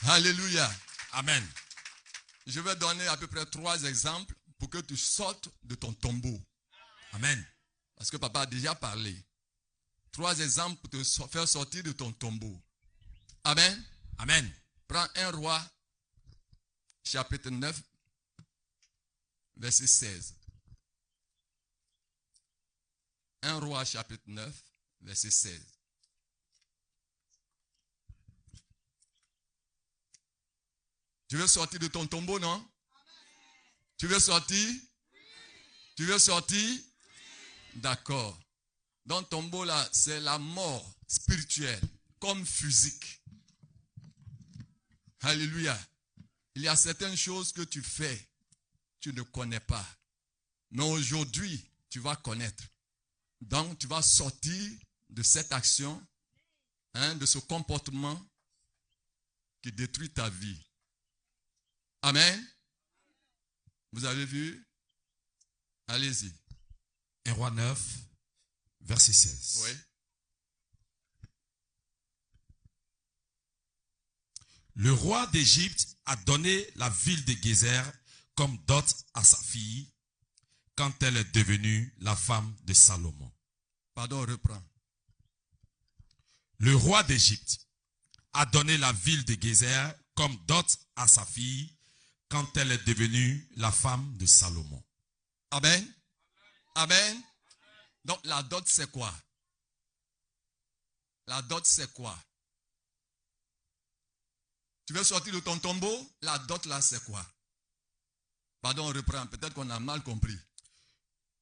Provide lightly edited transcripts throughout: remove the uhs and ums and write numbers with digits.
Alléluia. Amen. Je vais donner à peu près 3 exemples pour que tu sortes de ton tombeau. Amen. Parce que papa a déjà parlé. 3 exemples pour te faire sortir de ton tombeau. Amen. Amen. Prends 1 Roi, chapitre 9, verset 16. 1 Roi, chapitre 9, verset 16. Tu veux sortir de ton tombeau, non? Amen. Tu veux sortir? Oui. Tu veux sortir? Oui. D'accord. Dans ton tombeau là, c'est la mort spirituelle comme physique. Alléluia. Il y a certaines choses que tu fais, tu ne connais pas. Mais aujourd'hui, tu vas connaître. Donc, tu vas sortir de cette action, de ce comportement qui détruit ta vie. Amen. Vous avez vu? Allez-y. 1 Roi 9, verset 16. Oui. Le roi d'Égypte a donné la ville de Gézer comme dot à sa fille quand elle est devenue la femme de Salomon. Pardon, reprends. Le roi d'Égypte a donné la ville de Gézer comme dot à sa fille quand elle est devenue la femme de Salomon. Amen. Amen. Donc la dot c'est quoi? La dot c'est quoi? Tu veux sortir de ton tombeau? La dot là c'est quoi? Pardon, on reprend. Peut-être qu'on a mal compris.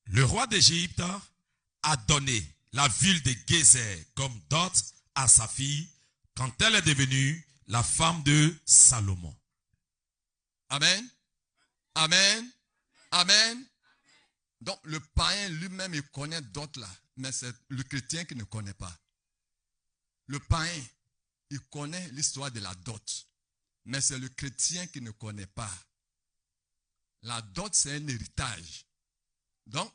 Le roi d'Égypte a donné la ville de Gézer comme dot à sa fille quand elle est devenue la femme de Salomon. Amen. Amen. Amen. Donc le païen lui-même, il connaît dot là, mais c'est le chrétien qui ne connaît pas. Le païen, il connaît l'histoire de la dot, mais c'est le chrétien qui ne connaît pas. La dot, c'est un héritage. Donc,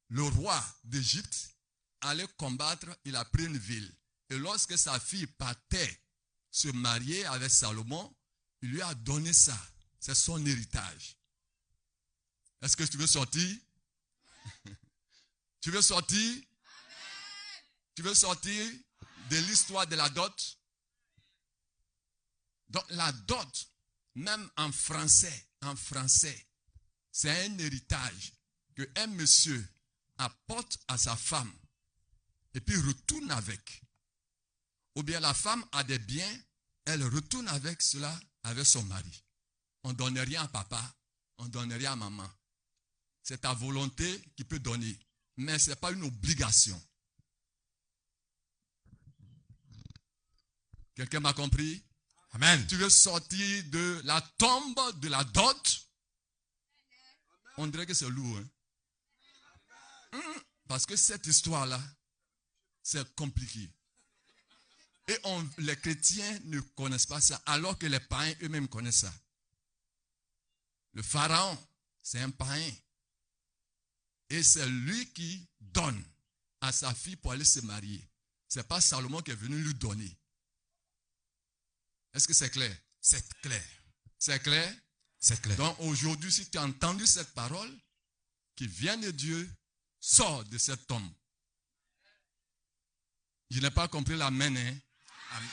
le roi d'Égypte allait combattre, il a pris une ville. Et lorsque sa fille partait se marier avec Salomon, il lui a donné ça. C'est son héritage. Est-ce que tu veux sortir? Tu veux sortir? Amen. Tu veux sortir de l'histoire de la dot? Donc la dot, même en français, c'est un héritage que un monsieur apporte à sa femme et puis retourne avec. Ou bien la femme a des biens, elle retourne avec cela, avec son mari. On ne donne rien à papa, on ne donne rien à maman. C'est ta volonté qui peut donner, mais ce n'est pas une obligation. Quelqu'un m'a compris? Amen. Tu veux sortir de la tombe de la dot? On dirait que c'est lourd. Parce que cette histoire-là, c'est compliqué. Et les chrétiens ne connaissent pas ça, alors que les païens eux-mêmes connaissent ça. Le pharaon, c'est un païen. Et c'est lui qui donne à sa fille pour aller se marier. Ce n'est pas Salomon qui est venu lui donner. Est-ce que c'est clair? C'est clair. C'est clair? C'est clair. Donc aujourd'hui, si tu as entendu cette parole qui vient de Dieu, sors de cette tombe. Je n'ai pas compris l'amen. Hein? Amen.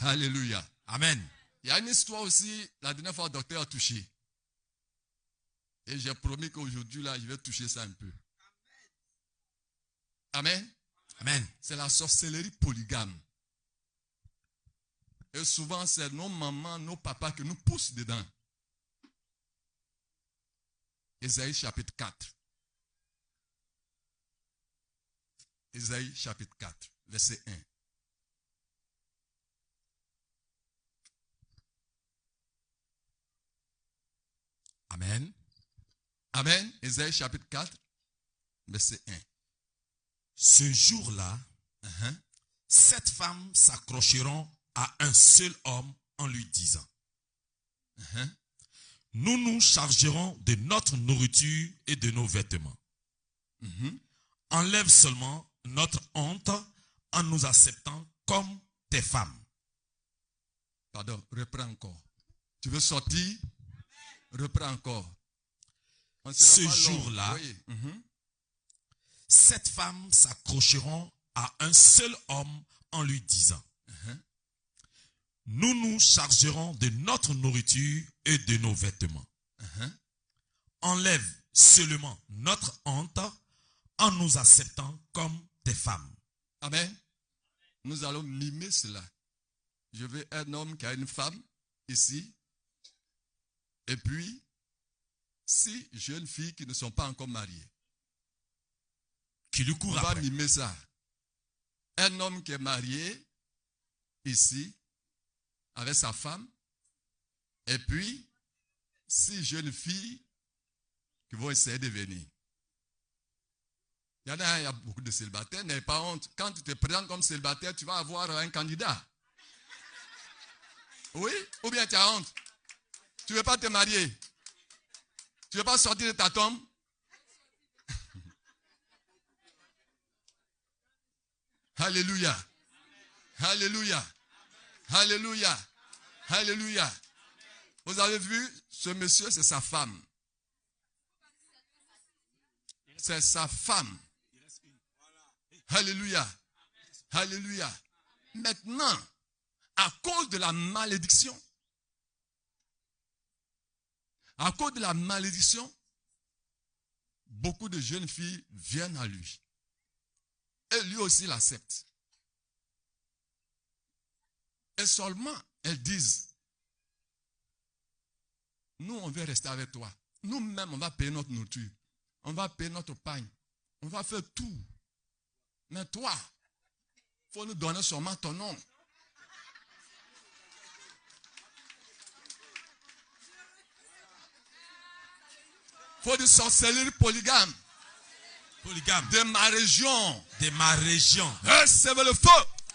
Alléluia. Amen. Il y a une histoire aussi, la dernière fois, le docteur a touché. Et j'ai promis qu'aujourd'hui, là, je vais toucher ça un peu. Amen. Amen. C'est la sorcellerie polygame. Et souvent, c'est nos mamans, nos papas qui nous poussent dedans. Ésaïe chapitre 4. Ésaïe chapitre 4, verset 1. Amen. Amen. Ésaïe chapitre 4, verset 1. Ce jour-là, 7 femmes s'accrocheront à un seul homme en lui disant, nous nous chargerons de notre nourriture et de nos vêtements. Enlève seulement notre honte en nous acceptant comme tes femmes. Pardon, reprends encore. Tu veux sortir? Reprends encore. Ce jour-là, oui. Sept femmes s'accrocheront à un seul homme en lui disant, nous nous chargerons de notre nourriture et de nos vêtements. Enlève seulement notre honte en nous acceptant comme tes femmes. Amen. Nous allons mimer cela. Je veux un homme qui a une femme ici. Et puis, 6 jeunes filles qui ne sont pas encore mariées. Qui lui courent On va après. mimer ça. Un homme qui est marié ici avec sa femme. Et puis, 6 jeunes filles qui vont essayer de venir. Il y a beaucoup de célibataires. N'aie pas honte. Quand tu te présentes comme célibataire, tu vas avoir un candidat. Oui? Ou bien tu as honte? Tu ne veux pas te marier? Tu ne veux pas sortir de ta tombe? Alléluia. Alléluia. Alléluia. Alléluia. Vous avez vu, ce monsieur, c'est sa femme. C'est sa femme. Alléluia. Alléluia. Maintenant, à cause de la malédiction, beaucoup de jeunes filles viennent à lui. Et lui aussi l'accepte. Et seulement, elles disent, nous, on veut rester avec toi. Nous-mêmes, on va payer notre nourriture. On va payer notre pagne. On va faire tout. Mais toi, il faut nous donner seulement ton nom. Il faut du sorcellerie polygame. Polygame. De ma région. De ma région. Recevez le feu.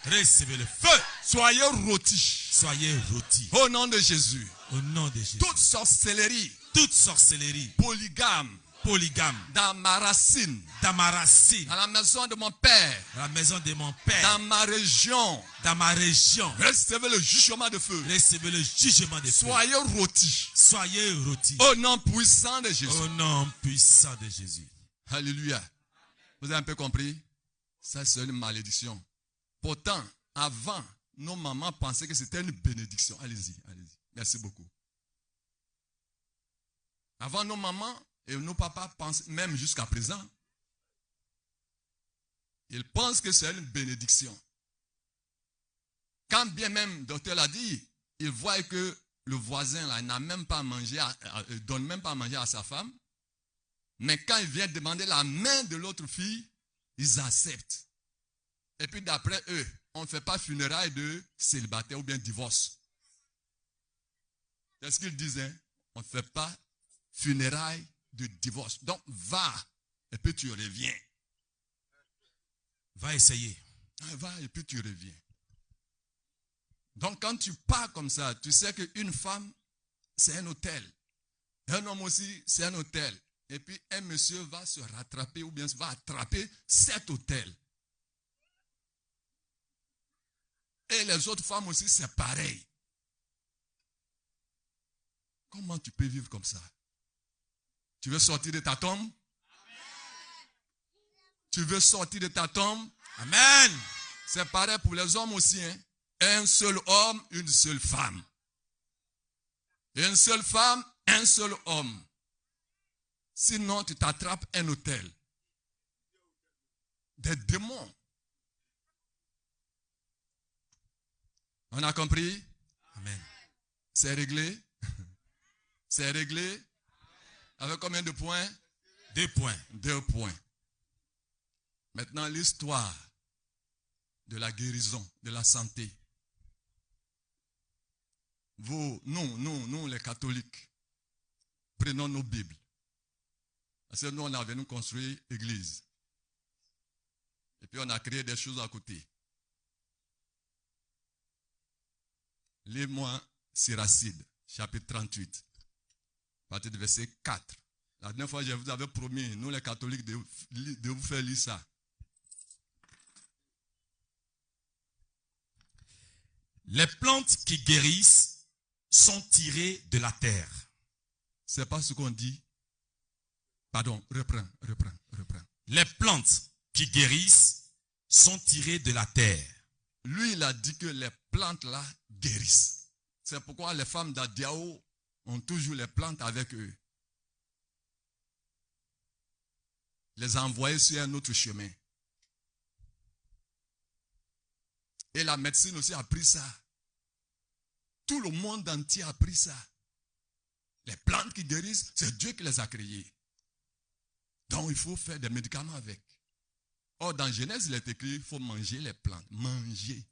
Recevez le feu. Soyez rôtis. Soyez rôtis. Au nom de Jésus. Au nom de Jésus. Toute sorcellerie. Toute sorcellerie. Polygame. Polygame. Dans ma racine. Dans ma racine. Dans la maison de mon père. Dans la maison de mon père. Dans ma région. Dans ma région. Recevez le jugement de feu. Recevez le jugement de feu. Soyez rôtis. Soyez rôtis. Au nom puissant de Jésus. Au nom puissant de Jésus. Alléluia. Vous avez un peu compris? Ça, c'est une malédiction. Pourtant, avant, nos mamans pensaient que c'était une bénédiction. Allez-y, allez-y. Merci beaucoup. Avant, nos mamans et nos papas pensent, même jusqu'à présent, ils pensent que c'est une bénédiction. Quand bien même, le docteur l'a dit, il voit que le voisin là n'a même pas mangé, donne même pas à manger à sa femme. Mais quand il vient demander la main de l'autre fille, ils acceptent. Et puis d'après eux, on ne fait pas funérailles de célibataire ou bien divorce. C'est ce qu'ils disaient. On ne fait pas funérailles de divorce. Donc va, et puis tu reviens. Va essayer. Va, et puis tu reviens. Donc quand tu pars comme ça, tu sais qu'une femme, c'est un hôtel. Un homme aussi, c'est un hôtel. Et puis un monsieur va se rattraper ou bien va attraper cet hôtel. Et les autres femmes aussi, c'est pareil. Comment tu peux vivre comme ça? Tu veux sortir de ta tombe? Amen. Tu veux sortir de ta tombe? Amen. C'est pareil pour les hommes aussi. Hein? Un seul homme, une seule femme. Une seule femme, un seul homme. Sinon, tu t'attrapes un hôtel. Des démons. On a compris? Amen. C'est réglé? C'est réglé? Avec combien de points? 2 points. 2 points. Maintenant, l'histoire de la guérison, de la santé. Nous, les catholiques, prenons nos Bibles. Parce que nous, on a venu construire l'église. Et puis, on a créé des choses à côté. Lis-moi Siracide, chapitre 38, à partir du verset 4. La dernière fois, je vous avais promis, nous les catholiques, de vous faire lire ça. Les plantes qui guérissent sont tirées de la terre. C'est pas ce qu'on dit. Pardon, reprends. Les plantes qui guérissent sont tirées de la terre. Lui, il a dit que les plantes là guérissent. C'est pourquoi les femmes d'Adiao ont toujours les plantes avec eux. Les envoyer sur un autre chemin. Et la médecine aussi a pris ça. Tout le monde entier a pris ça. Les plantes qui guérissent, c'est Dieu qui les a créées. Donc il faut faire des médicaments avec. Or, dans Genèse, il est écrit, il faut manger les plantes. Manger.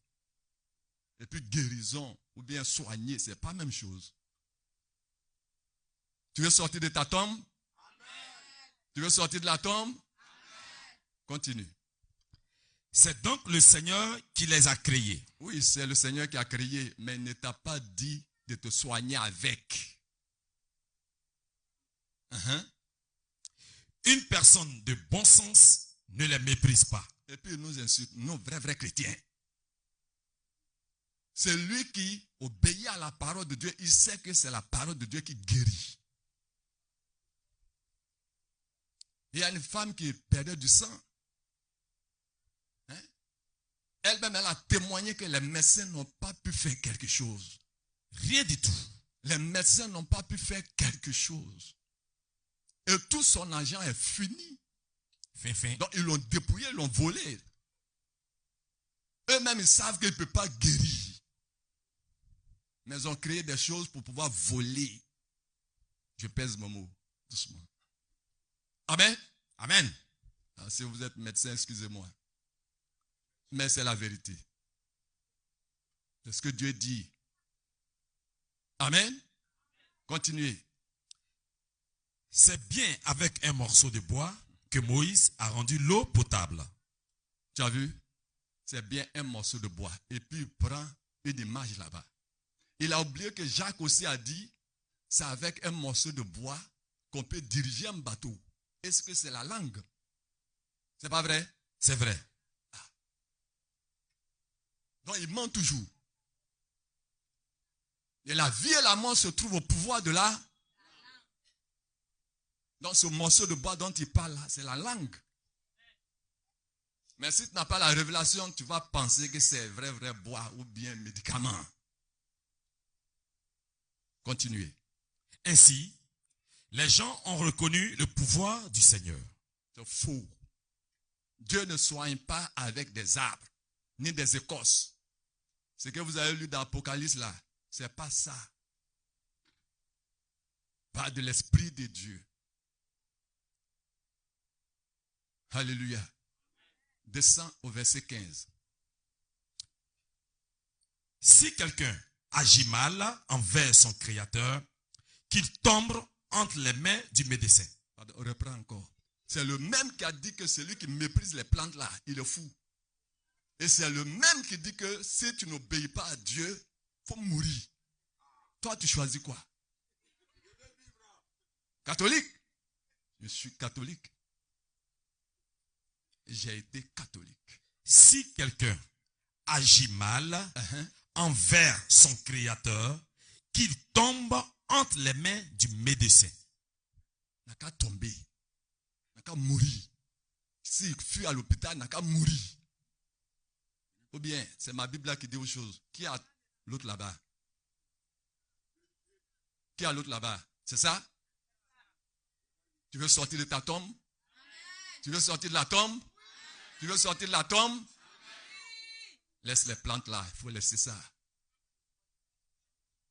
Et puis guérison, ou bien soigner, ce n'est pas la même chose. Tu veux sortir de ta tombe? Tu veux sortir de la tombe? Continue. C'est donc le Seigneur qui les a créés. Oui, c'est le Seigneur qui a créé, mais il ne t'a pas dit de te soigner avec. Une personne de bon sens ne les méprise pas. Et puis il nous insulte, nous vrais chrétiens. C'est lui qui obéit à la parole de Dieu. Il sait que c'est la parole de Dieu qui guérit. Il y a une femme qui perdait du sang. Elle-même, elle a témoigné que les médecins n'ont pas pu faire quelque chose. Rien du tout. Les médecins n'ont pas pu faire quelque chose. Et tout son argent est fini. Fin. Donc ils l'ont dépouillé, ils l'ont volé. Eux-mêmes, ils savent qu'ils ne peuvent pas guérir. Mais ils ont créé des choses pour pouvoir voler. Je pèse mon mot, doucement. Amen. Amen. Alors, si vous êtes médecin, excusez-moi. Mais c'est la vérité. C'est ce que Dieu dit. Amen. Continuez. C'est bien avec un morceau de bois que Moïse a rendu l'eau potable. Tu as vu? C'est bien un morceau de bois. Et puis il prend une image là-bas. Il a oublié que Jacques aussi a dit, c'est avec un morceau de bois qu'on peut diriger un bateau. Est-ce que c'est la langue? C'est pas vrai? C'est vrai. Donc il ment toujours. Et la vie et la mort se trouvent au pouvoir de la. Donc ce morceau de bois dont il parle là, c'est la langue. Mais si tu n'as pas la révélation, tu vas penser que c'est vrai bois ou bien médicament. Continuez. Ainsi, les gens ont reconnu le pouvoir du Seigneur. C'est faux. Dieu ne soigne pas avec des arbres, ni des écorces. Ce que vous avez lu dans l'Apocalypse là, c'est pas ça. Pas de l'Esprit de Dieu. Alléluia. Descends au verset 15. Si quelqu'un agit mal envers son Créateur, qu'il tombe entre les mains du médecin. Pardon, on reprend encore. C'est le même qui a dit que celui qui méprise les plantes là, il est fou. Et c'est le même qui dit que si tu n'obéis pas à Dieu, il faut mourir. Toi, tu choisis quoi? Catholique? Je suis catholique. J'ai été catholique. Si quelqu'un agit mal envers son Créateur, qu'il tombe entre les mains du médecin. Il n'a qu'à tomber. Il n'a qu'à mourir. S'il fuit à l'hôpital, il n'a qu'à mourir. Ou bien, c'est ma Bible là qui dit autre chose. Qui a l'autre là-bas? Qui a l'autre là-bas? C'est ça? Tu veux sortir de ta tombe? Tu veux sortir de la tombe? Tu veux sortir de la tombe? Laisse les plantes là. Il faut laisser ça.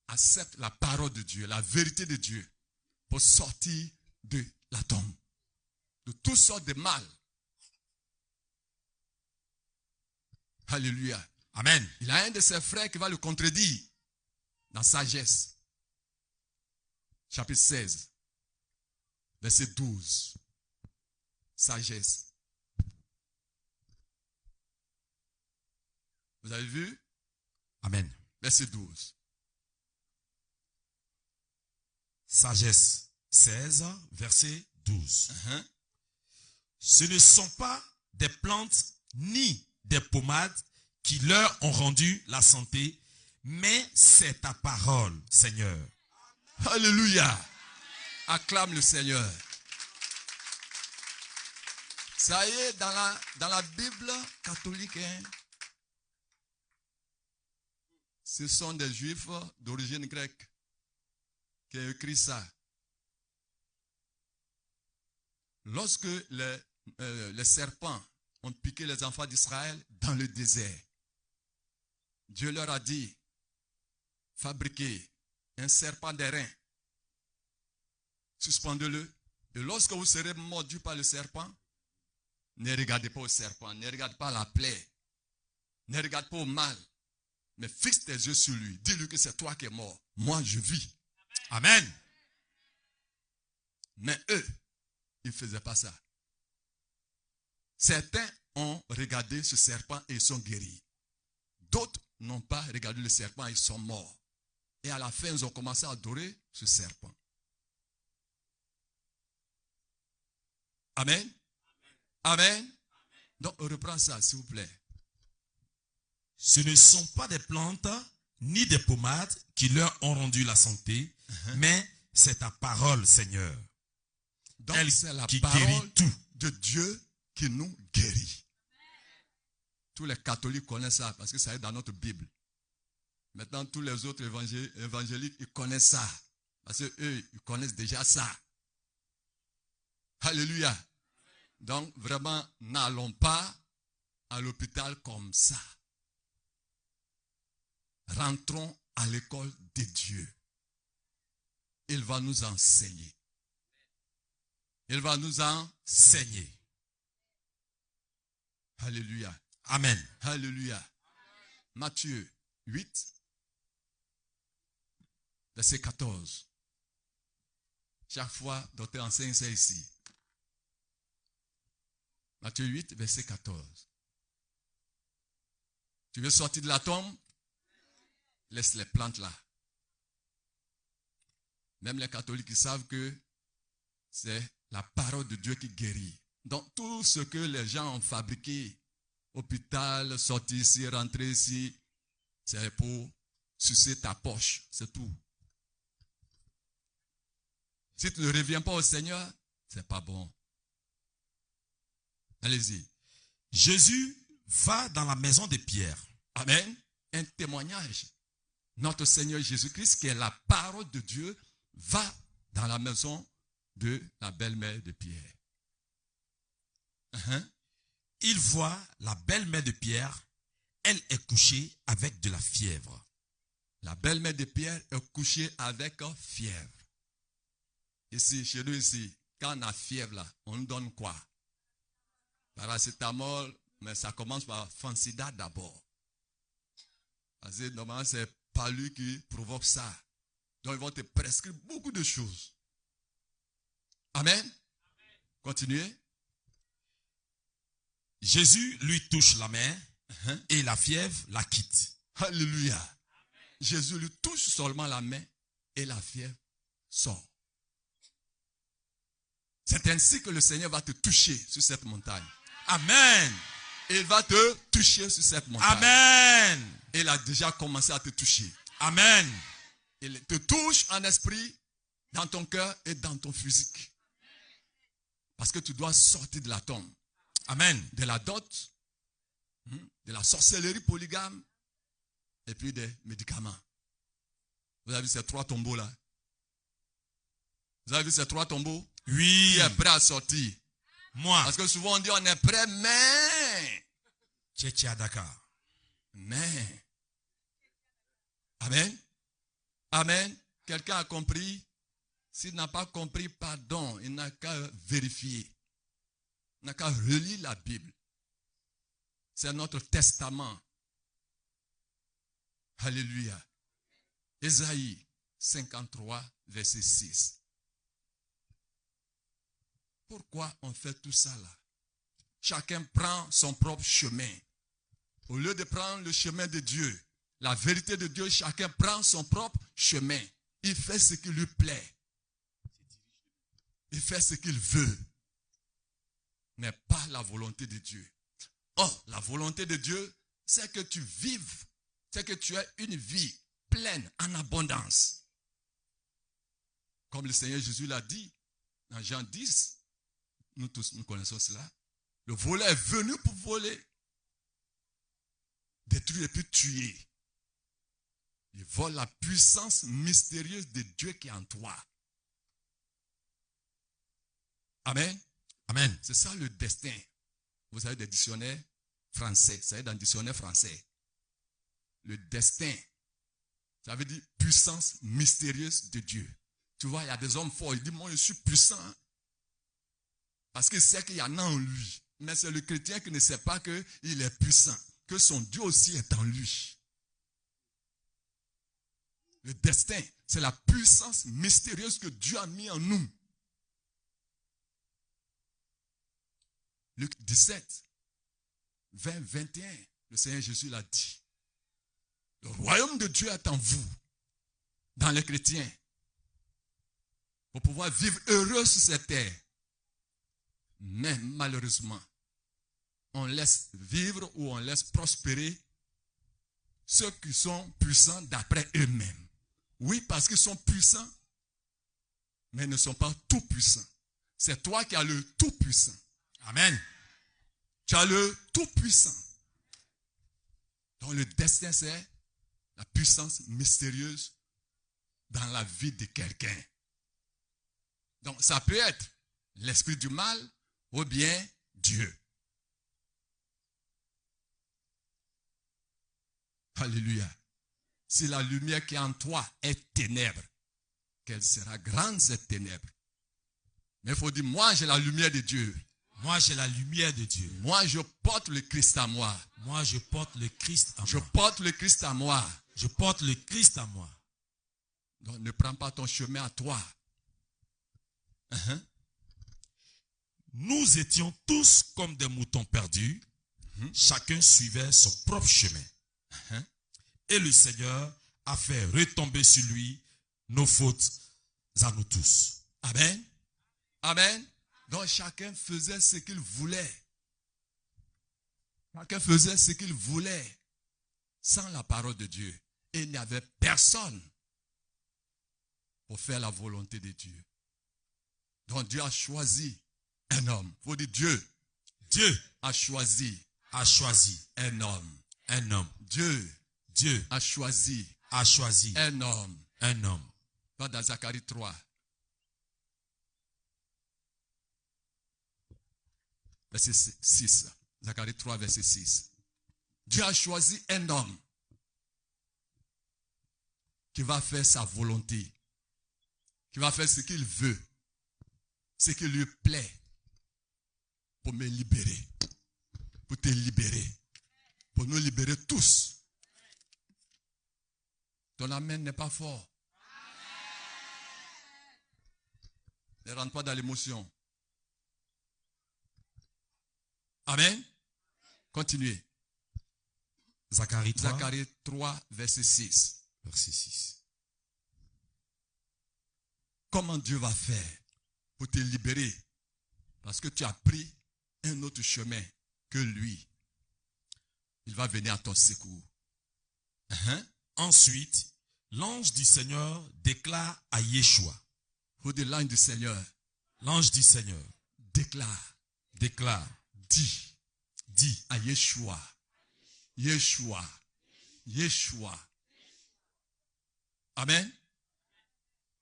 Accepte la parole de Dieu, la vérité de Dieu pour sortir de la tombe. De toutes sortes de mal. Alléluia. Amen. Il a un de ses frères qui va le contredire dans Sagesse. Chapitre 16. Verset 12. Sagesse. Vous avez vu? Amen. Verset 12. Sagesse 16, verset 12. Ce ne sont pas des plantes ni des pommades qui leur ont rendu la santé, mais c'est ta parole, Seigneur. Alléluia. Acclame le Seigneur. Ça y est, dans la Bible catholique, hein, ce sont des Juifs d'origine grecque qui ont écrit ça. Lorsque les serpents ont piqué les enfants d'Israël dans le désert, Dieu leur a dit, fabriquez un serpent d'airain, suspendez-le, et lorsque vous serez mordu par le serpent, ne regardez pas au serpent, ne regardez pas à la plaie, ne regarde pas au mal, mais fixe tes yeux sur lui, dis-lui que c'est toi qui es mort, moi je vis. Amen. Mais eux, ils ne faisaient pas ça. Certains ont regardé ce serpent et ils sont guéris. D'autres n'ont pas regardé le serpent et ils sont morts. Et à la fin, ils ont commencé à adorer ce serpent. Amen. Amen. Donc, on reprend ça, s'il vous plaît. Ce ne sont pas des plantes ni des pommades qui leur ont rendu la santé, mais c'est ta parole, Seigneur. Donc, Elle c'est la qui parole guérit tout. de Dieu qui nous guérit. Tous les catholiques connaissent ça parce que ça est dans notre Bible. Maintenant, tous les autres évangéliques, ils connaissent ça. Parce qu'eux, ils connaissent déjà ça. Alléluia. Donc, vraiment, n'allons pas à l'hôpital comme ça. Rentrons à l'école de Dieu. Il va nous enseigner. Il va nous enseigner. Alléluia. Amen. Alléluia. Matthieu 8, verset 14. Chaque fois, docteur enseigne ça ici. Matthieu 8, verset 14. Tu veux sortir de la tombe? Laisse les plantes là. Même les catholiques qui savent que c'est la parole de Dieu qui guérit. Donc tout ce que les gens ont fabriqué, hôpital, sortir ici, rentrer ici, c'est pour sucer ta poche, c'est tout. Si tu ne reviens pas au Seigneur, c'est pas bon. Allez-y. Jésus va dans la maison de Pierre. Amen. Un témoignage. Notre Seigneur Jésus-Christ, qui est la parole de Dieu, va dans la maison de la belle-mère de Pierre. Il voit la belle-mère de Pierre. Elle est couchée avec de la fièvre. La belle-mère de Pierre est couchée avec fièvre. Ici, chez nous ici, quand on a fièvre là, on nous donne quoi? Paracétamol, mais ça commence par Fansida d'abord. Parce que normalement, c'est pas lui qui provoque ça. Donc, ils vont te prescrire beaucoup de choses. Amen. Continuez. Jésus lui touche la main et la fièvre la quitte. Alléluia. Jésus lui touche seulement la main et la fièvre sort. C'est ainsi que le Seigneur va te toucher sur cette montagne. Amen. Il va te toucher sur cette montagne. Amen. Il a déjà commencé à te toucher. Amen. Il te touche en esprit, dans ton cœur et dans ton physique. Parce que tu dois sortir de la tombe. Amen. De la dot, de la sorcellerie polygame et puis des médicaments. Vous avez vu ces 3 tombeaux là? Vous avez vu ces 3 tombeaux? Oui. Qui est prêt à sortir? Moi. Parce que souvent on dit on est prêt, mais. Tchétché à Dakar. Mais. Amen. Amen. Quelqu'un a compris? S'il n'a pas compris, pardon, il n'a qu'à vérifier. Il n'a qu'à relire la Bible. C'est notre testament. Alléluia. Ésaïe 53, verset 6. Pourquoi on fait tout ça là? Chacun prend son propre chemin. Au lieu de prendre le chemin de Dieu, la vérité de Dieu, chacun prend son propre chemin. Il fait ce qui lui plaît. Il fait ce qu'il veut. Mais pas la volonté de Dieu. Oh, la volonté de Dieu, c'est que tu vives c'est que tu as une vie pleine, en abondance. Comme le Seigneur Jésus l'a dit dans Jean 10, nous tous nous connaissons cela. Le voleur est venu pour voler, détruire et puis tuer. Il vole la puissance mystérieuse de Dieu qui est en toi. Amen. Amen. C'est ça le destin. Vous avez des dictionnaires français. Ça veut dire dans le dictionnaire français. Le destin, ça veut dire puissance mystérieuse de Dieu. Tu vois, il y a des hommes forts. Ils disent, moi je suis puissant. Parce qu'il sait qu'il y en a en lui. Mais c'est le chrétien qui ne sait pas qu'il est puissant. Que son Dieu aussi est en lui. Le destin, c'est la puissance mystérieuse que Dieu a mis en nous. Luc 17, 20, 21, le Seigneur Jésus l'a dit. Le royaume de Dieu est en vous, dans les chrétiens, pour pouvoir vivre heureux sur cette terre. Mais malheureusement, on laisse vivre ou on laisse prospérer ceux qui sont puissants d'après eux-mêmes. Oui, parce qu'ils sont puissants, mais ils ne sont pas tout puissants. C'est toi qui as le tout puissant. Amen. Tu as le tout puissant. Donc le destin, c'est la puissance mystérieuse dans la vie de quelqu'un. Donc ça peut être l'esprit du mal ou bien Dieu. Alléluia. Si la lumière qui est en toi est ténèbre, quelle sera grande cette ténèbre? Mais il faut dire, moi j'ai la lumière de Dieu. Moi, j'ai la lumière de Dieu. Moi, je porte le Christ à moi. Moi, je porte le Christ à Je moi. porte le Christ à moi. Je porte le Christ à moi. Donc, ne prends pas ton chemin à toi. Nous étions tous comme des moutons perdus. Chacun suivait son propre chemin. Et le Seigneur a fait retomber sur lui nos fautes à nous tous. Amen. Amen. Donc chacun faisait ce qu'il voulait. Chacun faisait ce qu'il voulait sans la parole de Dieu. Et il n'y avait personne pour faire la volonté de Dieu. Donc Dieu a choisi un homme. Il faut dire Dieu a choisi un homme. Un homme. Dieu a choisi un homme. Un homme. Dans Zacharie 3. Verset 6. Zacharie 3, verset 6. Dieu a choisi un homme qui va faire sa volonté, qui va faire ce qu'il veut, ce qui lui plaît, pour me libérer, pour te libérer, pour nous libérer tous. Ton amen n'est pas fort. Ne rentre pas dans l'émotion. Amen. Continuez. Zacharie 3, verset 6. Verset 6. Comment Dieu va faire pour te libérer? Parce que tu as pris un autre chemin que lui. Il va venir à ton secours. Ensuite, l'ange du Seigneur déclare à Yeshua. Vous dites l'ange du Seigneur. L'ange du Seigneur déclare. Dit à Yeshua. Amen.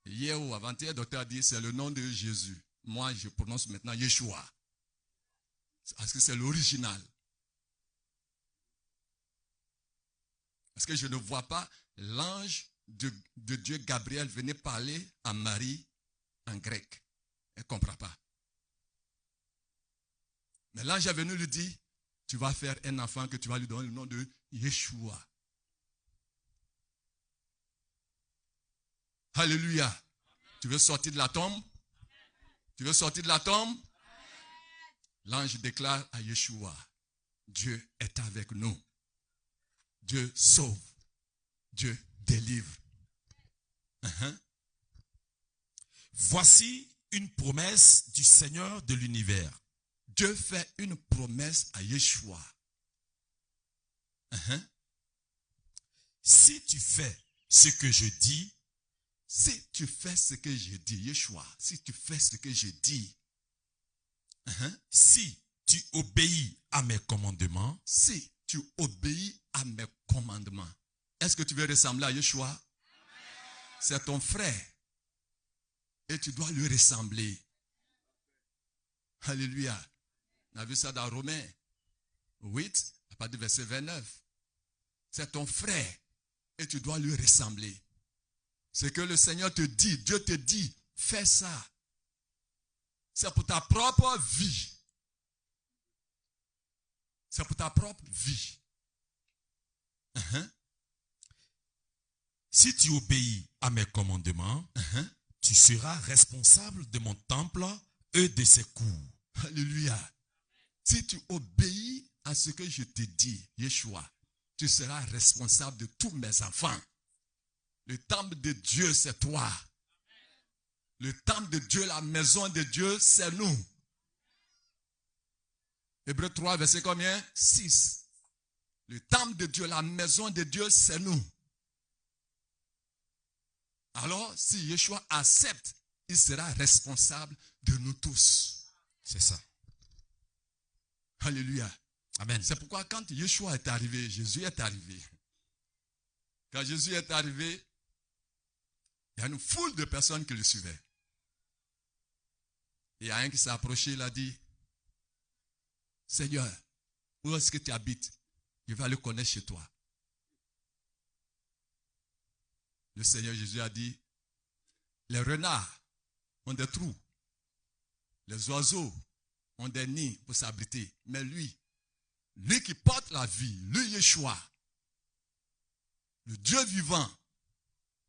Hier ou avant-hier, le docteur a dit c'est le nom de Jésus. Moi, je prononce maintenant Yeshua. Parce que c'est l'original. Parce que je ne vois pas l'ange de Dieu Gabriel venir parler à Marie en grec. Elle ne comprend pas. Mais l'ange est venu lui dire, tu vas faire un enfant que tu vas lui donner le nom de Yeshua. Alléluia. Tu veux sortir de la tombe? Tu veux sortir de la tombe? L'ange déclare à Yeshua, Dieu est avec nous. Dieu sauve. Dieu délivre. Voici une promesse du Seigneur de l'univers. Dieu fait une promesse à Yeshua. si tu fais ce que je dis, si tu fais ce que je dis, Yeshua, si tu fais ce que je dis, si tu obéis à mes commandements, si tu obéis à mes commandements, est-ce que tu veux ressembler à Yeshua? C'est ton frère. Et tu dois lui ressembler. Alléluia. On a vu ça dans Romains 8, à partir du verset 29. C'est ton frère. Et tu dois lui ressembler. C'est que le Seigneur te dit, Dieu te dit, fais ça. C'est pour ta propre vie. C'est pour ta propre vie. Si tu obéis à mes commandements, tu seras responsable de mon temple et de ses cours. Alléluia. Si tu obéis à ce que je te dis, Yeshua, tu seras responsable de tous mes enfants. Le temple de Dieu, c'est toi. Le temple de Dieu, la maison de Dieu, c'est nous. Hébreux 3, verset combien? 6. Le temple de Dieu, la maison de Dieu, c'est nous. Alors, si Yeshua accepte, il sera responsable de nous tous. C'est ça. Alléluia. Amen. C'est pourquoi quand Yeshua est arrivé, Jésus est arrivé. Quand Jésus est arrivé, il y a une foule de personnes qui le suivaient. Il y a un qui s'est approché, il a dit, Seigneur, où est-ce que tu habites? Je vais aller connaître chez toi. Le Seigneur Jésus a dit, les renards ont des trous. Les oiseaux ont des nids pour s'abriter. Mais lui qui porte la vie, lui Yeshua, le Dieu vivant,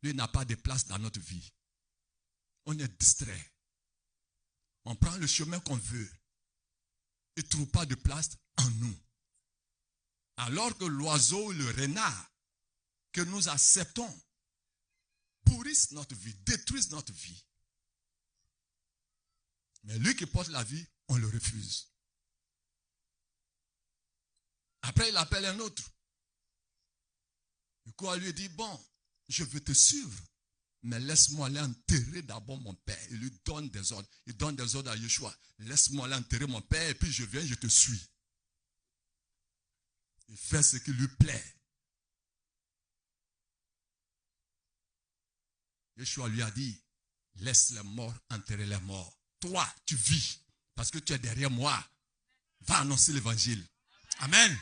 lui n'a pas de place dans notre vie. On est distrait. On prend le chemin qu'on veut. Il ne trouve pas de place en nous. Alors que l'oiseau, le renard, que nous acceptons, pourrissent notre vie, détruisent notre vie. Mais lui qui porte la vie, on le refuse. Après, il appelle un autre. Du coup, on lui dit, bon, je veux te suivre, mais laisse-moi aller enterrer d'abord mon père. Il lui donne des ordres. Il donne des ordres à Yeshua. Laisse-moi aller enterrer mon père, et puis je viens, je te suis. Il fait ce qui lui plaît. Yeshua lui a dit, laisse les morts enterrer les morts. Toi, tu vis, parce que tu es derrière moi. Va annoncer l'évangile. Amen.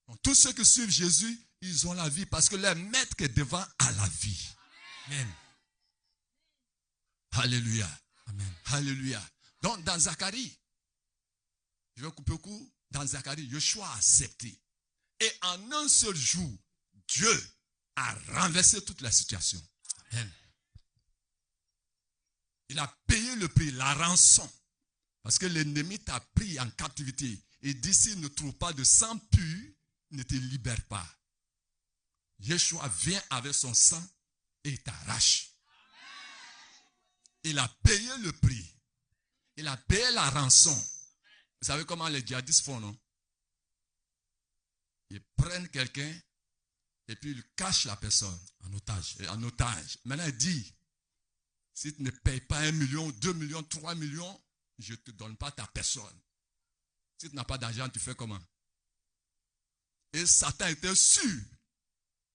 Donc, tous ceux qui suivent Jésus, ils ont la vie, parce que leur maître qui est devant a la vie. Amen. Alléluia. Amen. Alléluia. Donc, dans Zacharie, je vais couper court, dans Zacharie, Yeshua a accepté. Et en un seul jour, Dieu a renversé toute la situation. Amen. Il a payé le prix, la rançon. Parce que l'ennemi t'a pris en captivité. Et dit, s'il ne trouve pas de sang pur, ne te libère pas. Yeshua vient avec son sang et t'arrache. Il a payé le prix. Il a payé la rançon. Vous savez comment les djihadistes font, non? Ils prennent quelqu'un et puis ils cachent la personne en otage. En otage. Maintenant, il dit, si tu ne payes pas 1 million, 2 millions, 3 millions, je ne te donne pas ta personne. Si tu n'as pas d'argent, tu fais comment? Et Satan était sûr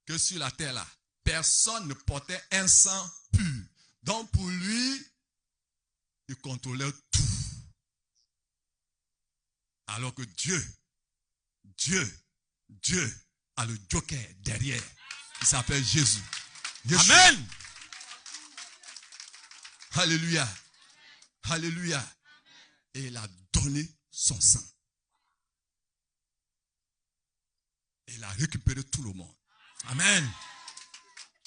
que sur la terre là, personne ne portait un sang pur. Donc pour lui, il contrôlait tout. Alors que Dieu a le joker derrière. Il s'appelle Jésus. Yeshua. Amen. Alléluia. Alléluia. Et il a donné son sang. Et il a récupéré tout le monde. Amen.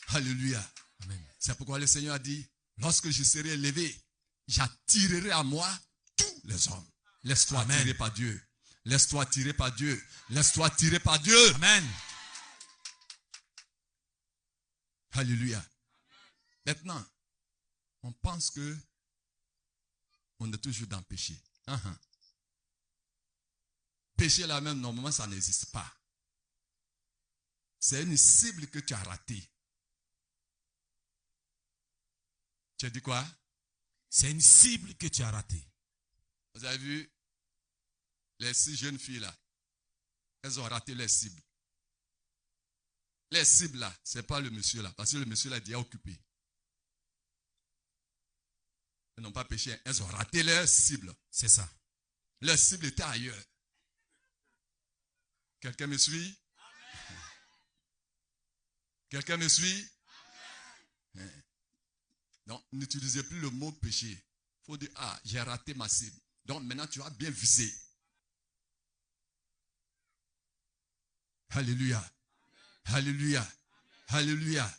Alléluia. Amen. C'est pourquoi le Seigneur a dit, lorsque je serai élevé, j'attirerai à moi tous les hommes. Laisse-toi tirer par Dieu. Laisse-toi tirer par Dieu. Laisse-toi tirer par Dieu. Amen. Alléluia. Maintenant, on pense que on est toujours dans le péché. Péché là même, normalement, ça n'existe pas. C'est une cible que tu as ratée. Tu as dit quoi? C'est une cible que tu as ratée. Vous avez vu les 6 jeunes filles là? Elles ont raté les cibles. Les cibles là, ce n'est pas le monsieur là, parce que le monsieur là est déjà occupé. Elles n'ont pas péché, elles ont raté leur cible. C'est ça. Leur cible était ailleurs. Quelqu'un me suit? Quelqu'un me suit? Donc, n'utilisez plus le mot péché. Il faut dire, ah, j'ai raté ma cible. Donc, maintenant, tu as bien visé. Alléluia. Alléluia. Alléluia.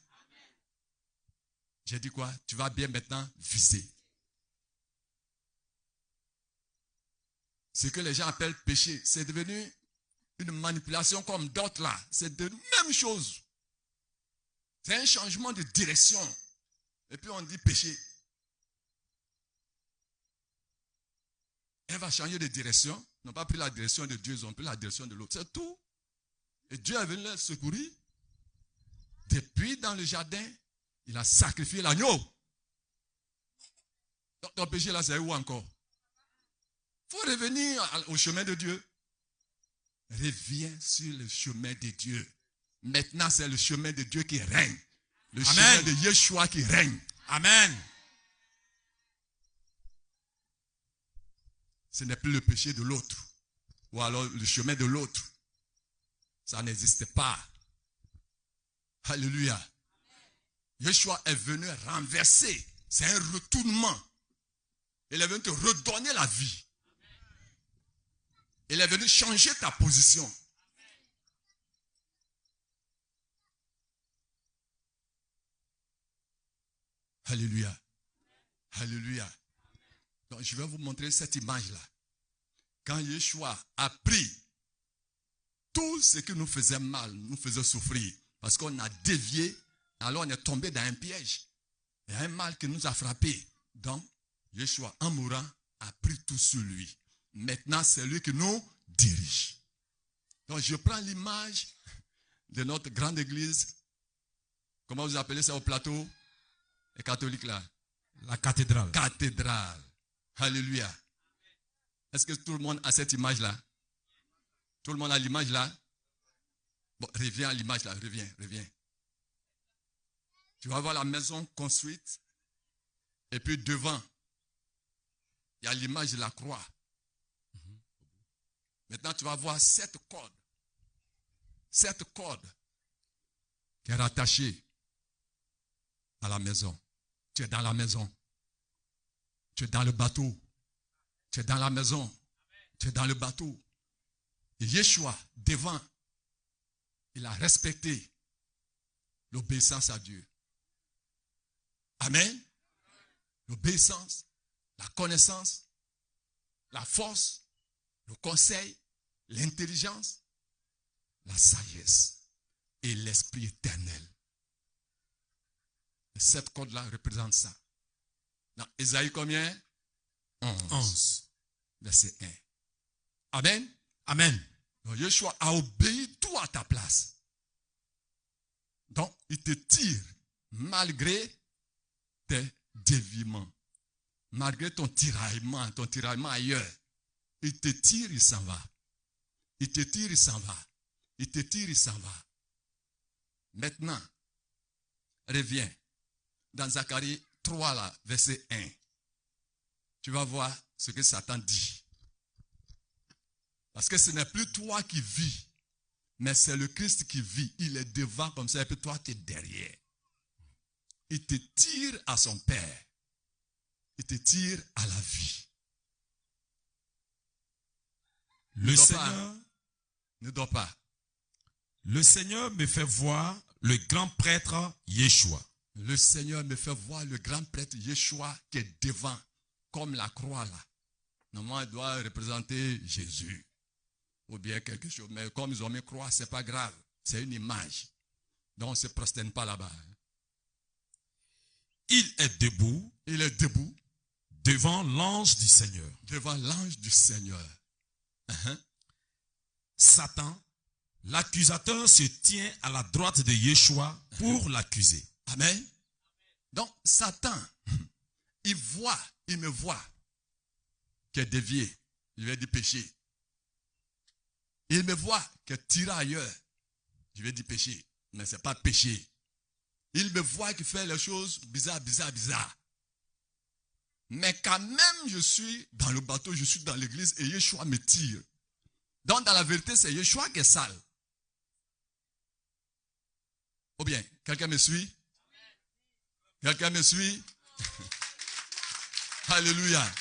J'ai dit quoi? Tu vas bien maintenant viser. Ce que les gens appellent péché, c'est devenu une manipulation comme d'autres là. C'est de même chose. C'est un changement de direction. Et puis on dit péché. Elle va changer de direction. Ils n'ont pas pris la direction de Dieu, ils ont pris la direction de l'autre. C'est tout. Et Dieu est venu les secourir. Depuis dans le jardin, il a sacrifié l'agneau. Donc ton péché là, c'est où encore? Il faut revenir au chemin de Dieu. Reviens sur le chemin de Dieu. Maintenant, c'est le chemin de Dieu qui règne. Le chemin de Yeshua qui règne. Amen. Ce n'est plus le péché de l'autre. Ou alors le chemin de l'autre. Ça n'existe pas. Alléluia. Yeshua est venu renverser. C'est un retournement. Il est venu te redonner la vie. Il est venu changer ta position. Alléluia. Alléluia. Donc, je vais vous montrer cette image-là. Quand Yeshua a pris tout ce qui nous faisait mal, nous faisait souffrir, parce qu'on a dévié, alors on est tombé dans un piège. Il y a un mal qui nous a frappé. Donc, Yeshua, en mourant, a pris tout sur lui. Maintenant, c'est lui qui nous dirige. Donc, je prends l'image de notre grande église. Comment vous appelez ça au plateau? Les catholiques là. La cathédrale. Cathédrale. Alléluia. Est-ce que tout le monde a cette image-là? Tout le monde a l'image là? Bon, reviens à l'image là. Reviens. Tu vas voir la maison construite. Et puis devant, il y a l'image de la croix. Maintenant, tu vas voir cette corde. Cette corde qui est rattachée à la maison. Tu es dans la maison. Tu es dans le bateau. Tu es dans la maison. Tu es dans le bateau. Et Yeshua, devant, il a respecté l'obéissance à Dieu. Amen. L'obéissance, la connaissance, la force, le conseil, l'intelligence, la sagesse et l'esprit éternel. Et cette corde-là représente ça. Dans Ésaïe combien? 11. Verset 1. Amen. Amen. Donc Yeshua a obéi tout à ta place. Donc il te tire malgré tes déviements. Malgré ton tiraillement ailleurs. Il te tire, il s'en va. Il te tire, il s'en va. Il te tire, il s'en va. Maintenant, reviens dans Zacharie 3, là, verset 1. Tu vas voir ce que Satan dit. Parce que ce n'est plus toi qui vis, mais c'est le Christ qui vit. Il est devant comme ça, et puis toi, tu es derrière. Il te tire à son Père. Il te tire à la vie. Le Seigneur ne dort pas. Le Seigneur me fait voir le grand prêtre Yeshua. Le Seigneur me fait voir le grand prêtre Yeshua qui est devant, comme la croix là. Normalement, il doit représenter Jésus. Ou bien quelque chose. Mais comme ils ont mis croix, ce n'est pas grave. C'est une image. Donc on ne se prosterne pas là-bas. Il est debout. Il est debout. Devant l'ange du Seigneur. Devant l'ange du Seigneur. Satan L'accusateur se tient à la droite de Yeshua pour l'accuser. Amen. Donc, Satan, il me voit, qui est dévié. Je vais dire péché. Il me voit, qui est tiré ailleurs. Je vais dire péché. Mais ce n'est pas péché. Il me voit qui fait les choses bizarres. Mais quand même, je suis dans le bateau, je suis dans l'église et Yeshua me tire. Donc, dans la vérité, c'est Yeshua qui est sale. Ou bien, quelqu'un me suit? Quelqu'un me suit? Alléluia.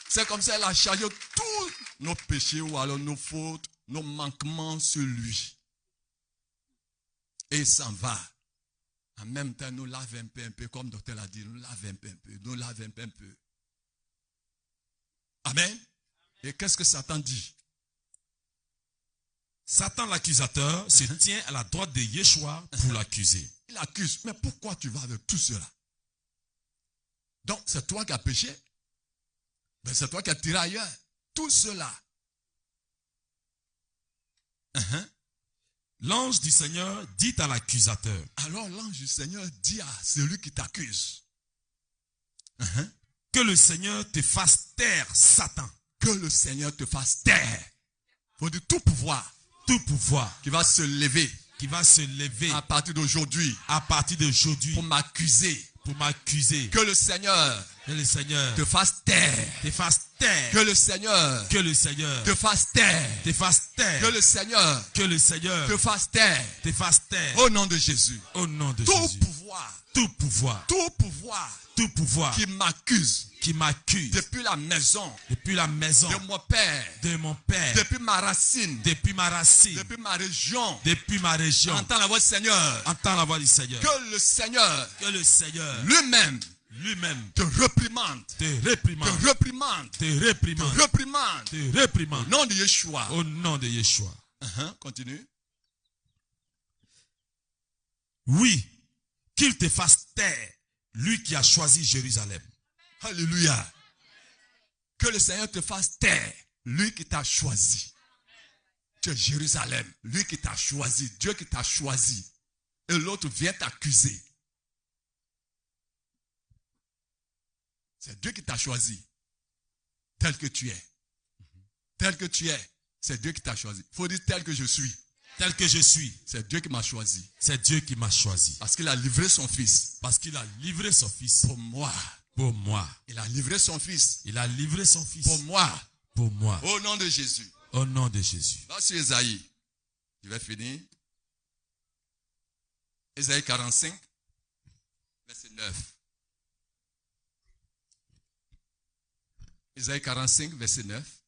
C'est comme ça, elle a chargé tous nos péchés ou alors nos fautes, nos manquements sur lui. Et il s'en va. En même temps, nous lave un peu, comme le docteur l'a dit, nous lave un peu. Amen. Et qu'est-ce que Satan dit? Satan, l'accusateur, se tient à la droite de Yeshua pour l'accuser. Il accuse. Mais pourquoi tu vas avec tout cela? Donc, c'est toi qui as péché. Mais c'est toi qui as tiré ailleurs. Tout cela. L'ange du Seigneur dit à l'accusateur. Alors l'ange du Seigneur dit à celui qui t'accuse. Que le Seigneur te fasse taire, Satan. Que le Seigneur te fasse taire. Il faut dire tout pouvoir. Tout pouvoir. Qui va se lever. Qui va se lever. À partir d'aujourd'hui. À partir d'aujourd'hui. Pour m'accuser. Pour m'accuser. Que le Seigneur. Que le Seigneur. Te fasse taire. Te fasse taire. Que le Seigneur. Que le Seigneur. Te fasse taire. Te fasse taire. Que le Seigneur. Que le Seigneur. Te fasse taire. Te fasse taire. Au nom de Jésus. Au nom de tout Jésus. Pouvoir. Tout pouvoir. Tout pouvoir. Tout pouvoir. Qui m'accuse. Qui m'accuse. Depuis la maison. Depuis la maison. De mon père. De mon père. Depuis ma racine. Depuis ma racine. Depuis ma région. Depuis ma région. Entends la voix du Seigneur. Entends la voix du Seigneur. Que le Seigneur. Que le Seigneur. Lui-même. Te réprimande. Te réprimande. Te réprimande. Te réprimande. Te réprimande. Te réprimande. Au nom de Yeshua. Au nom de Yeshua. Continue. Oui. Qu'il te fasse taire. Lui qui a choisi Jérusalem. Alléluia. Que le Seigneur te fasse taire. Lui qui t'a choisi. Tu es Jérusalem. Lui qui t'a choisi. Dieu qui t'a choisi. Et l'autre vient t'accuser. C'est Dieu qui t'a choisi. Tel que tu es. Tel que tu es. C'est Dieu qui t'a choisi. Il faut dire tel que je suis. Tel que je suis. C'est Dieu qui m'a choisi. C'est Dieu qui m'a choisi. Parce qu'il a livré son fils. Parce qu'il a livré son fils. Pour moi. Pour moi. Il a livré son fils. Il a livré son fils. Pour moi. Pour moi. Au nom de Jésus. Au nom de Jésus. Va sur Ésaïe. Je vais finir. Ésaïe 45, verset 9. Ésaïe 45, verset 9.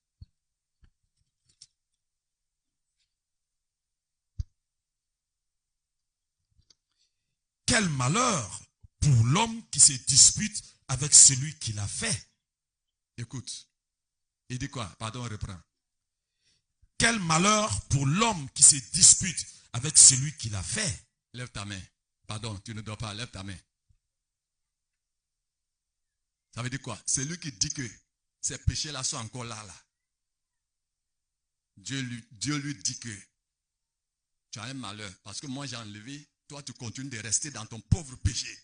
Quel malheur pour l'homme qui se dispute avec celui qui l'a fait. Écoute. Il dit quoi? Pardon, on reprend. Quel malheur pour l'homme qui se dispute avec celui qui l'a fait. Lève ta main. Pardon, tu ne dois pas. Lève ta main. Ça veut dire quoi? C'est lui qui dit que ces péchés-là sont encore là. Dieu lui dit que tu as un malheur. Parce que moi j'ai enlevé. Toi tu continues de rester dans ton pauvre péché.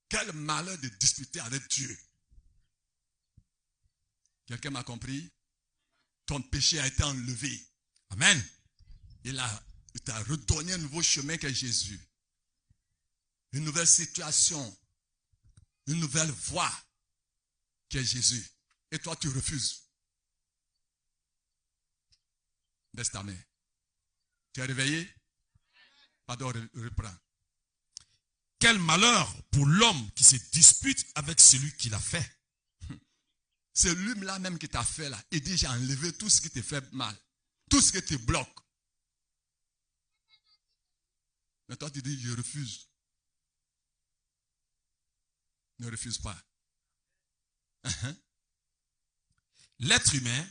Quel malheur de disputer avec Dieu. Quelqu'un m'a compris? Ton péché a été enlevé. Amen. Il t'a redonné un nouveau chemin qu'est Jésus. Une nouvelle situation. Une nouvelle voie qu'est Jésus. Et toi, tu refuses. Baisse ta main. Tu es réveillé? Pardon, reprends. Quel malheur pour l'homme qui se dispute avec celui qui l'a fait. C'est lui-là même qui t'a fait là. Il dit, j'ai enlevé tout ce qui te fait mal. Tout ce qui te bloque. Mais toi, tu dis, je refuse. Ne refuse pas. L'être humain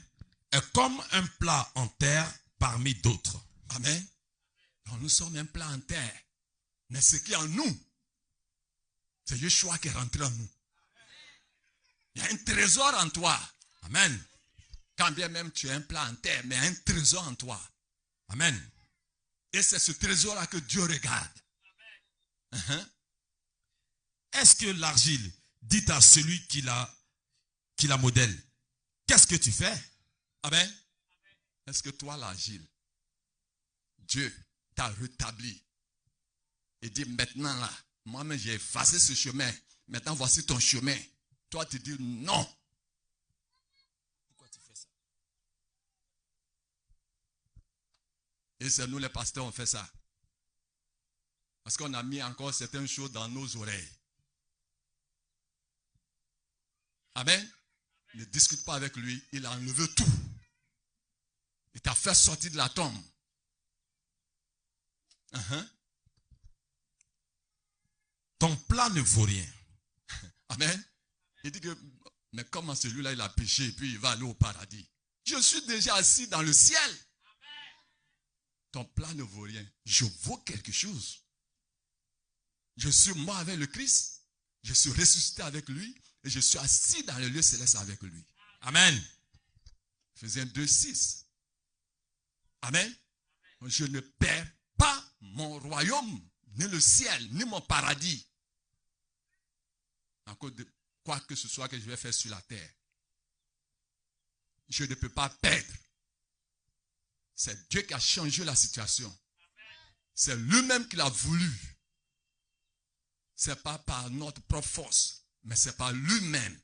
est comme un plat en terre parmi d'autres. Amen. Donc nous sommes un plat en terre. Mais ce qui est en nous, c'est Yeshua qui est rentré en nous. Il y a un trésor en toi. Amen. Quand bien même tu as un plat en terre, mais un trésor en toi. Amen. Et c'est ce trésor-là que Dieu regarde. Est-ce que l'argile dit à celui qui la modèle, qu'est-ce que tu fais? Amen. Est-ce que toi, l'argile, Dieu t'a rétabli et dit maintenant là, moi-même j'ai effacé ce chemin, maintenant voici ton chemin. Toi tu dis non. Pourquoi tu fais ça? Et c'est nous les pasteurs on fait ça. Parce qu'on a mis encore certaines choses dans nos oreilles. Amen. Ne discute pas avec lui, il a enlevé tout. Il t'a fait sortir de la tombe. Ton plat ne vaut rien. Amen. Il dit que, mais comment celui-là il a péché et puis il va aller au paradis? Je suis déjà assis dans le ciel. Ton plat ne vaut rien. Je vaux quelque chose. Je suis mort avec le Christ. Je suis ressuscité avec lui. Et je suis assis dans le lieu céleste avec lui. Amen. Ephésiens 2:6. Amen. Je ne perds pas mon royaume, ni le ciel, ni mon paradis. À cause de quoi que ce soit que je vais faire sur la terre. Je ne peux pas perdre. C'est Dieu qui a changé la situation. C'est lui-même qui l'a voulu. Ce n'est pas par notre propre force, mais c'est par lui-même.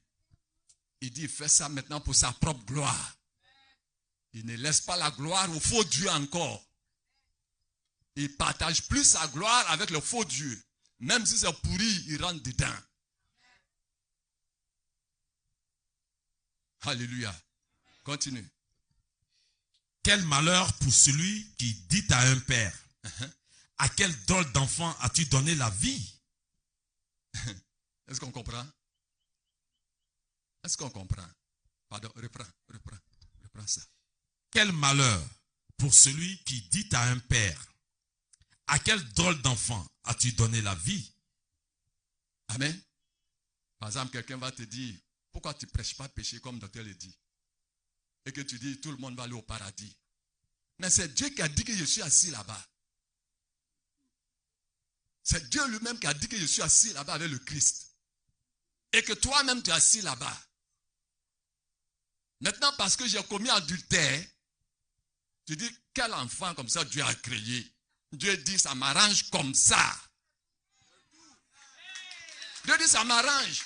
Il dit, il fait ça maintenant pour sa propre gloire. Il ne laisse pas la gloire au faux Dieu encore. Il partage plus sa gloire avec le faux Dieu. Même si c'est pourri, il rentre dedans. Alléluia. Continue. Quel malheur pour celui qui dit à un père, à quel drôle d'enfant as-tu donné la vie? Est-ce qu'on comprend? Est-ce qu'on comprend? Pardon, reprends ça. Quel malheur pour celui qui dit à un père, à quel drôle d'enfant as-tu donné la vie? Amen. Par exemple, quelqu'un va te dire, pourquoi tu ne prêches pas péché comme docteur le dit? Et que tu dis, tout le monde va aller au paradis. Mais c'est Dieu qui a dit que je suis assis là-bas. C'est Dieu lui-même qui a dit que je suis assis là-bas avec le Christ. Et que toi-même tu es assis là-bas. Maintenant, parce que j'ai commis adultère, tu dis, quel enfant comme ça Dieu a créé? Dieu dit, ça m'arrange comme ça. Dieu dit, ça m'arrange.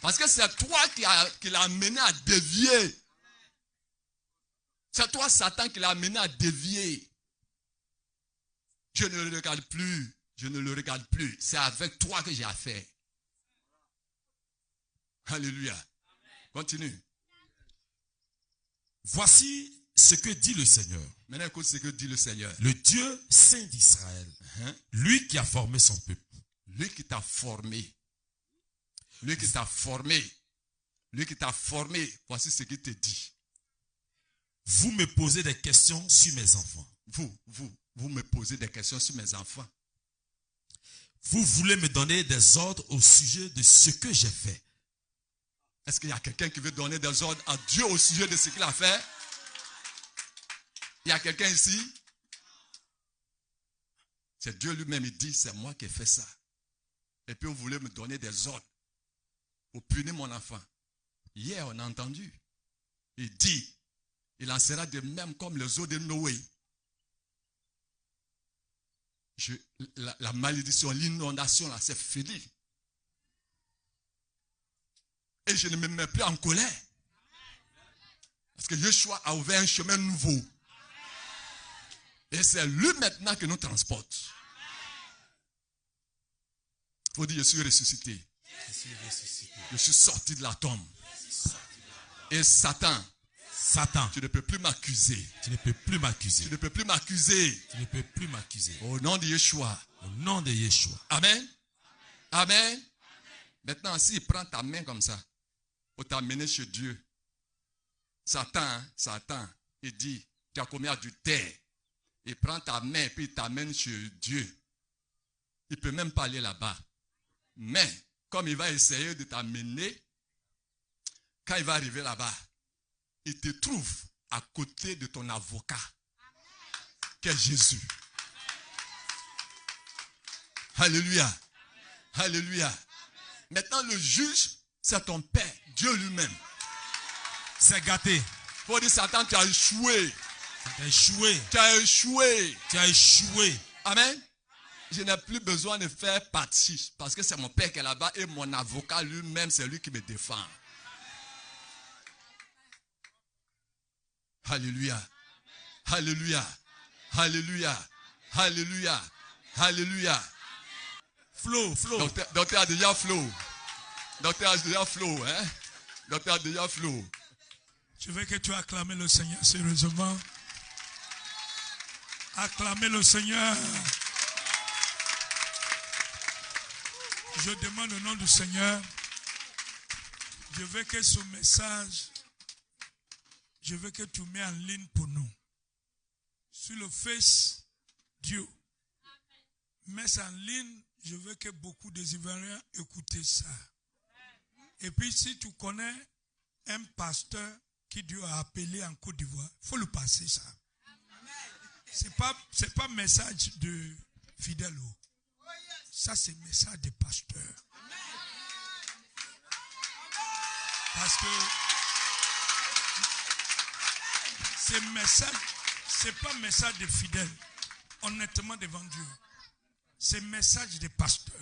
Parce que c'est toi qui l'as amené à dévier. C'est toi, Satan, qui l'a amené à dévier. Je ne le regarde plus. Je ne le regarde plus. C'est avec toi que j'ai affaire. Alléluia. Continue. Voici ce que dit le Seigneur. Maintenant, écoute ce que dit le Seigneur. Le Dieu saint d'Israël. Lui qui a formé son peuple. Lui qui t'a formé. Lui qui t'a formé. Lui qui t'a formé. Voici ce qu'il te dit. Vous me posez des questions sur mes enfants. Vous me posez des questions sur mes enfants. Vous voulez me donner des ordres au sujet de ce que j'ai fait. Est-ce qu'il y a quelqu'un qui veut donner des ordres à Dieu au sujet de ce qu'il a fait? Il y a quelqu'un ici? C'est Dieu lui-même, il dit, c'est moi qui ai fait ça. Et puis vous voulez me donner des ordres pour punir mon enfant. Hier, on a entendu. Il dit, il en sera de même comme les eaux de Noé. La malédiction, l'inondation, là, c'est fini. Et je ne me mets plus en colère. Parce que Yeshua a ouvert un chemin nouveau. Et c'est lui maintenant qui nous transporte. Il faut dire, je suis ressuscité. Je suis sorti de la tombe. Et Satan, tu ne peux plus m'accuser. Tu ne peux plus m'accuser. Tu ne peux plus m'accuser. Tu ne peux plus m'accuser. Au nom de Yeshua. Au nom de Yeshua. Amen. Amen. Maintenant, s'il prend ta main comme ça, pour t'amener chez Dieu, Satan, il dit, tu as commis adultère. Il prend ta main et puis il t'amène chez Dieu. Il ne peut même pas aller là-bas. Mais, comme il va essayer de t'amener, quand il va arriver là-bas, il te trouve à côté de ton avocat, qui est Jésus. Alléluia. Alléluia. Maintenant, le juge, c'est ton Père, Dieu lui-même. C'est gâté. Faut dire, Satan, tu as échoué. Tu as échoué. Tu as échoué. Tu as échoué. Amen. Je n'ai plus besoin de faire partie parce que c'est mon Père qui est là-bas et mon avocat lui-même, c'est lui qui me défend. Alléluia. Alléluia. Alléluia. Alléluia. Alléluia. Flow, flow. Docteur a déjà flow. Docteur a déjà flow. Hein? Docteur a déjà flow. Je veux que tu acclames le Seigneur sérieusement. Acclamez le Seigneur. Je demande au nom du Seigneur. Je veux que ce message, je veux que tu mets en ligne pour nous. Sur le Face Dieu. Mets ça en ligne. Je veux que beaucoup des Ivoiriens écoutent ça. Et puis si tu connais un pasteur qui Dieu a appelé en Côte d'Ivoire, il faut le passer ça. C'est pas message de fidèle. Ça c'est message de pasteur. Parce que ce message, c'est pas message de fidèle. Honnêtement devant Dieu. C'est message de pasteur.